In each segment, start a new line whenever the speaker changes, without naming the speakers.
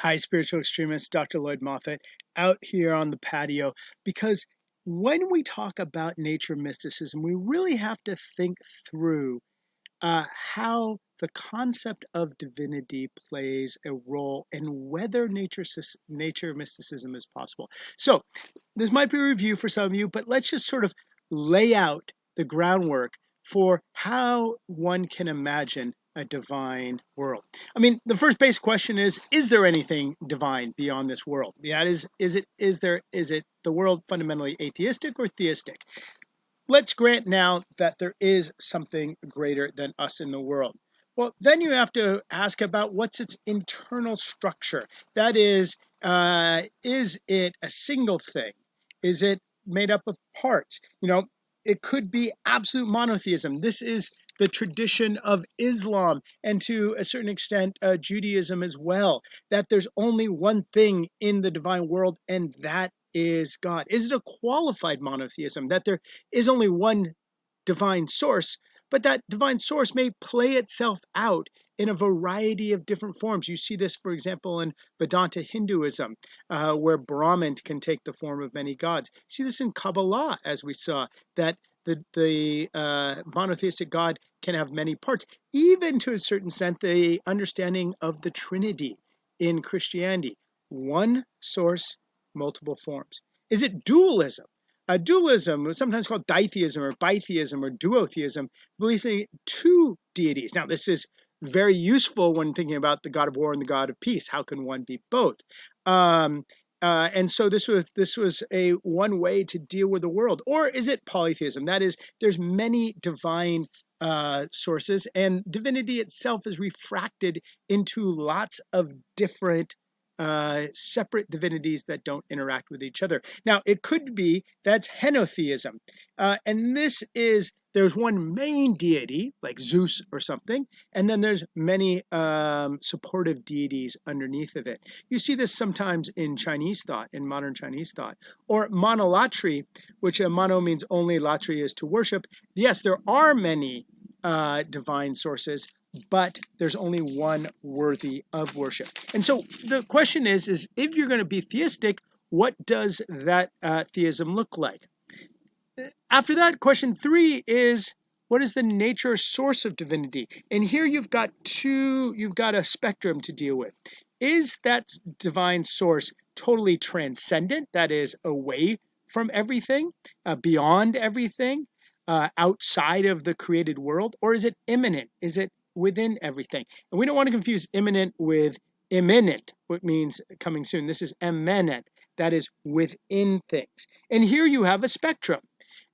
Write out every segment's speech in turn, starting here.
Hi, spiritual extremist, Dr. Lloyd-Moffett, out here on the patio, because when we talk about nature mysticism, we really have to think through how the concept of divinity plays a role in whether nature mysticism is possible. So this might be a review for some of you, but let's just sort of lay out the groundwork for how one can imagine a divine world. I mean, the first basic question is there anything divine beyond this world? Yeah, is it the world fundamentally atheistic or theistic? Let's grant now that there is something greater than us in the world. Well, then you have to ask about what's its internal structure. That is it a single thing? Is it made up of parts? It could be absolute monotheism. This is the tradition of Islam and to a certain extent Judaism as well, that there's only one thing in the divine world, and that is God. Is it a qualified monotheism, that there is only one divine source, but that divine source may play itself out in a variety of different forms? You see this, for example, in Vedanta Hinduism, where Brahman can take the form of many gods. You see this in Kabbalah, as we saw, that the monotheistic God can have many parts. Even to a certain extent, the understanding of the Trinity in Christianity: one source, multiple forms. Is it dualism? Dualism was sometimes called ditheism or bitheism or duotheism, believing two deities. Now, this is very useful when thinking about the God of war and the God of peace. How can one be both? And so this was a one way to deal with the world. Or is it polytheism? That is, there's many divine sources, and divinity itself is refracted into lots of different separate divinities that don't interact with each other. Now, it could be that's henotheism. And this is, there's one main deity, like Zeus or something, and then there's many supportive deities underneath of it. You see this sometimes in Chinese thought, in modern Chinese thought. Or monolatry, which mono means only, latry is to worship. Yes, there are many divine sources, but there's only one worthy of worship. And so the question is if you're going to be theistic, what does that theism look like? After that, question 3 is, what is the nature or source of divinity? And here you've got a spectrum to deal with. Is that divine source totally transcendent, that is away from everything, beyond everything, outside of the created world? Or is it immanent? Is it within everything? And we don't want to confuse immanent with imminent, which means coming soon. This is immanent, that is within things. And here you have a spectrum.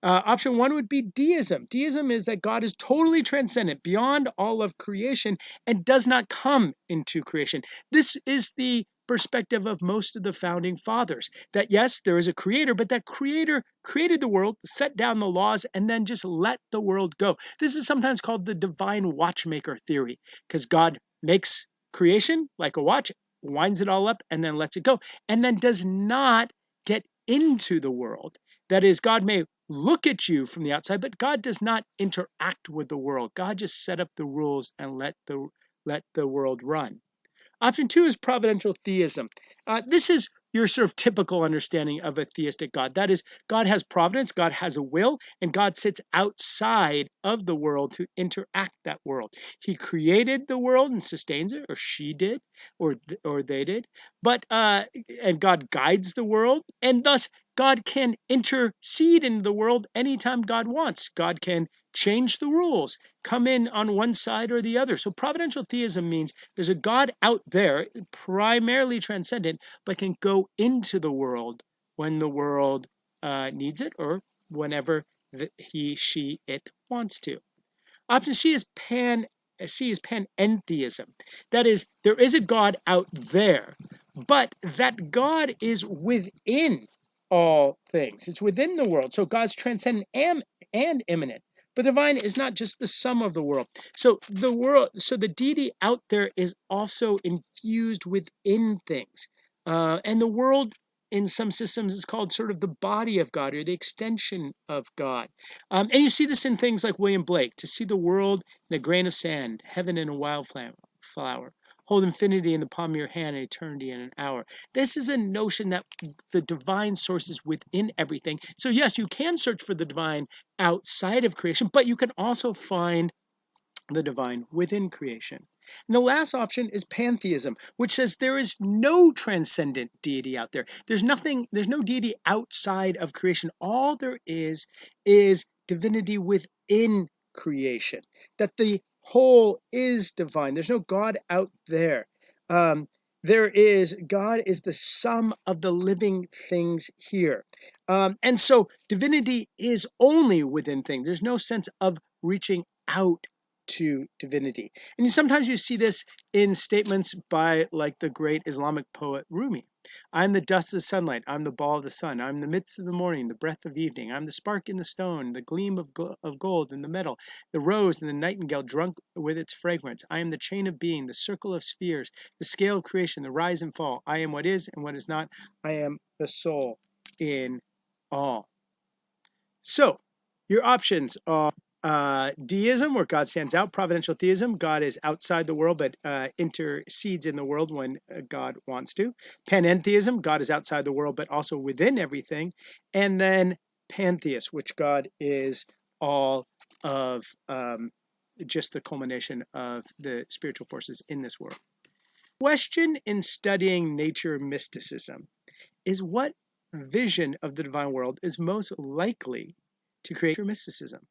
Option 1 would be deism. Deism is that God is totally transcendent, beyond all of creation, and does not come into creation. This is the perspective of most of the founding fathers, that yes, there is a creator, but that creator created the world, set down the laws, and then just let the world go. This is sometimes called the divine watchmaker theory, because God makes creation like a watch, winds it all up, and then lets it go, and then does not get into the world. That is, God may look at you from the outside, but God does not interact with the world. God just set up the rules and let the world run. Option 2 is providential theism. This is your sort of typical understanding of a theistic God. That is, God has providence, God has a will, and God sits outside of the world to interact that world. He created the world and sustains it, or she did, or they did. But and God guides the world, and thus God can intercede in the world anytime God wants. God can change the rules, come in on one side or the other. So providential theism means there's a God out there, primarily transcendent, but can go into the world when the world needs it, or whenever he, she, it wants to. Option C is panentheism. That is, there is a God out there, but that God is within all things. It's within the world. So God's transcendent and immanent. But divine is not just the sum of the world. So the deity out there is also infused within things. And the world in some systems is called sort of the body of God, or the extension of God. And you see this in things like William Blake: to see the world in a grain of sand, heaven in a wildflower, hold infinity in the palm of your hand and eternity in an hour. This is a notion that the divine source is within everything. So yes, you can search for the divine outside of creation, but you can also find the divine within creation. And the last option is pantheism, which says there is no transcendent deity out there. There's no deity outside of creation. All there is divinity within creation, that the whole is divine. There's no God out there. God is the sum of the living things here. And so divinity is only within things. There's no sense of reaching out to divinity. And sometimes you see this in statements by like the great Islamic poet Rumi. I'm the dust of the sunlight, I'm the ball of the sun, I'm the midst of the morning, the breath of evening, I'm the spark in the stone, the gleam of gold in the metal, the rose and the nightingale drunk with its fragrance. I am the chain of being, the circle of spheres, the scale of creation, the rise and fall. I am what is and what is not. I am the soul in all. So your options are deism, where God stands out; providential theism, God is outside the world but intercedes in the world when God wants to; panentheism, God is outside the world but also within everything; and then pantheist, which God is all of just the culmination of the spiritual forces in this world. Question in studying nature mysticism is what vision of the divine world is most likely to create mysticism.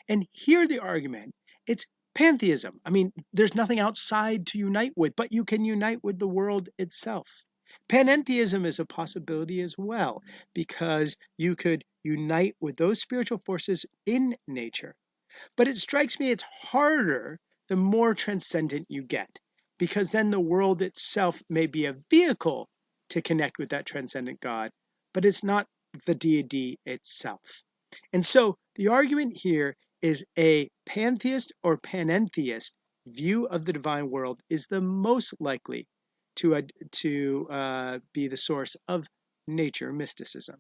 And here the argument, it's pantheism. I mean, there's nothing outside to unite with, but you can unite with the world itself. Panentheism is a possibility as well, because you could unite with those spiritual forces in nature. But it strikes me it's harder the more transcendent you get, because then the world itself may be a vehicle to connect with that transcendent God, but it's not the deity itself. And so the argument here is a pantheist or panentheist view of the divine world is the most likely to be the source of nature mysticism.